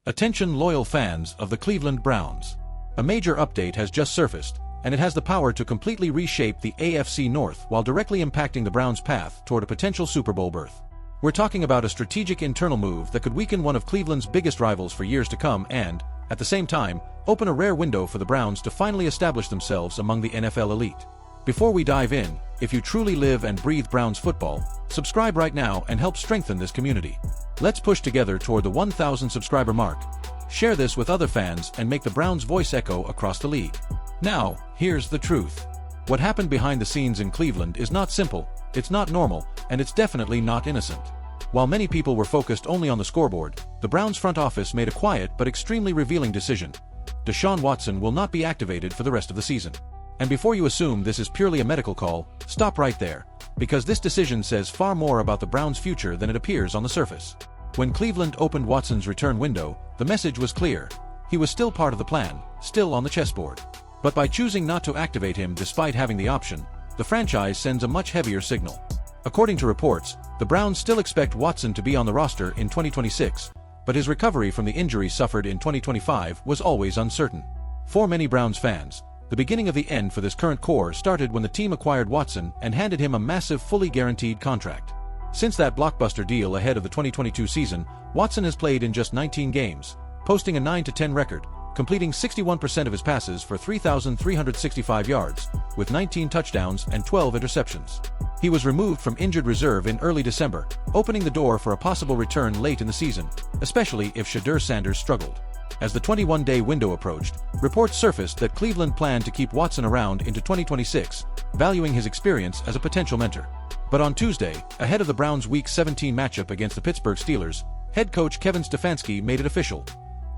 Attention loyal fans of the Cleveland Browns. A major update has just surfaced, and it has the power to completely reshape the AFC North while directly impacting the Browns' path toward a potential Super Bowl berth. We're talking about a strategic internal move that could weaken one of Cleveland's biggest rivals for years to come and, at the same time, open a rare window for the Browns to finally establish themselves among the NFL elite. Before we dive in, if you truly live and breathe Browns football, subscribe right now and help strengthen this community. Let's push together toward the 1,000 subscriber mark. Share this with other fans and make the Browns' voice echo across the league. Now, here's the truth. What happened behind the scenes in Cleveland is not simple, it's not normal, and it's definitely not innocent. While many people were focused only on the scoreboard, the Browns front office made a quiet but extremely revealing decision. Deshaun Watson will not be activated for the rest of the season. And before you assume this is purely a medical call, stop right there, because this decision says far more about the Browns' future than it appears on the surface. When Cleveland opened Watson's return window, the message was clear. He was still part of the plan, still on the chessboard. But by choosing not to activate him despite having the option, the franchise sends a much heavier signal. According to reports, the Browns still expect Watson to be on the roster in 2026, but his recovery from the injury suffered in 2025 was always uncertain. For many Browns fans, the beginning of the end for this current core started when the team acquired Watson and handed him a massive fully guaranteed contract. Since that blockbuster deal ahead of the 2022 season, Watson has played in just 19 games, posting a 9-10 record, completing 61% of his passes for 3,365 yards, with 19 touchdowns and 12 interceptions. He was removed from injured reserve in early December, opening the door for a possible return late in the season, especially if Shedeur Sanders struggled. As the 21-day window approached, reports surfaced that Cleveland planned to keep Watson around into 2026, valuing his experience as a potential mentor. But on Tuesday, ahead of the Browns' Week 17 matchup against the Pittsburgh Steelers, head coach Kevin Stefanski made it official.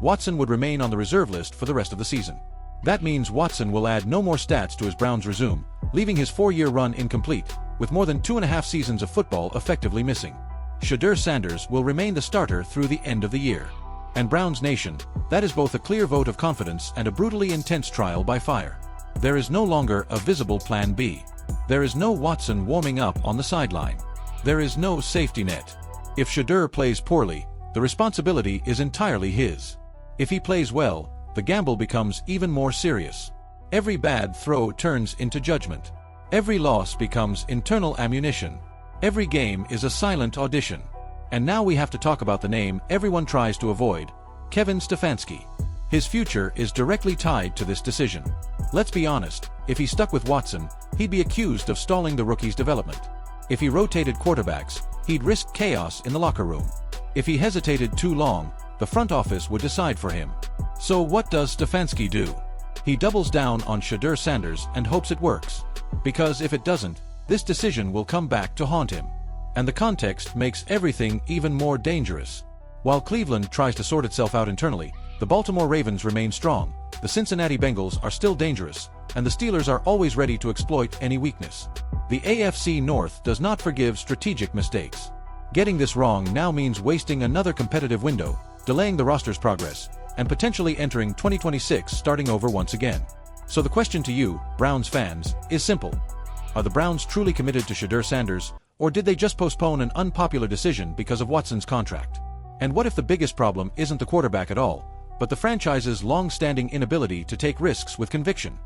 Watson would remain on the reserve list for the rest of the season. That means Watson will add no more stats to his Browns resume, leaving his 4-year run incomplete, with more than 2.5 seasons of football effectively missing. Shedeur Sanders will remain the starter through the end of the year. And Browns Nation, that is both a clear vote of confidence and a brutally intense trial by fire. There is no longer a visible plan B. There is no Watson warming up on the sideline. There is no safety net. If Shedeur plays poorly, the responsibility is entirely his. If he plays well, the gamble becomes even more serious. Every bad throw turns into judgment. Every loss becomes internal ammunition. Every game is a silent audition. And now we have to talk about the name everyone tries to avoid, Kevin Stefanski. His future is directly tied to this decision. Let's be honest, if he stuck with Watson, he'd be accused of stalling the rookie's development. If he rotated quarterbacks, he'd risk chaos in the locker room. If he hesitated too long, the front office would decide for him. So what does Stefanski do? He doubles down on Shedeur Sanders and hopes it works. Because if it doesn't, this decision will come back to haunt him. And the context makes everything even more dangerous. While Cleveland tries to sort itself out internally, the Baltimore Ravens remain strong, the Cincinnati Bengals are still dangerous, and the Steelers are always ready to exploit any weakness. The AFC North does not forgive strategic mistakes. Getting this wrong now means wasting another competitive window, delaying the roster's progress, and potentially entering 2026 starting over once again. So the question to you, Browns fans, is simple. Are the Browns truly committed to Shedeur Sanders, or did they just postpone an unpopular decision because of Watson's contract? And what if the biggest problem isn't the quarterback at all, but the franchise's long-standing inability to take risks with conviction?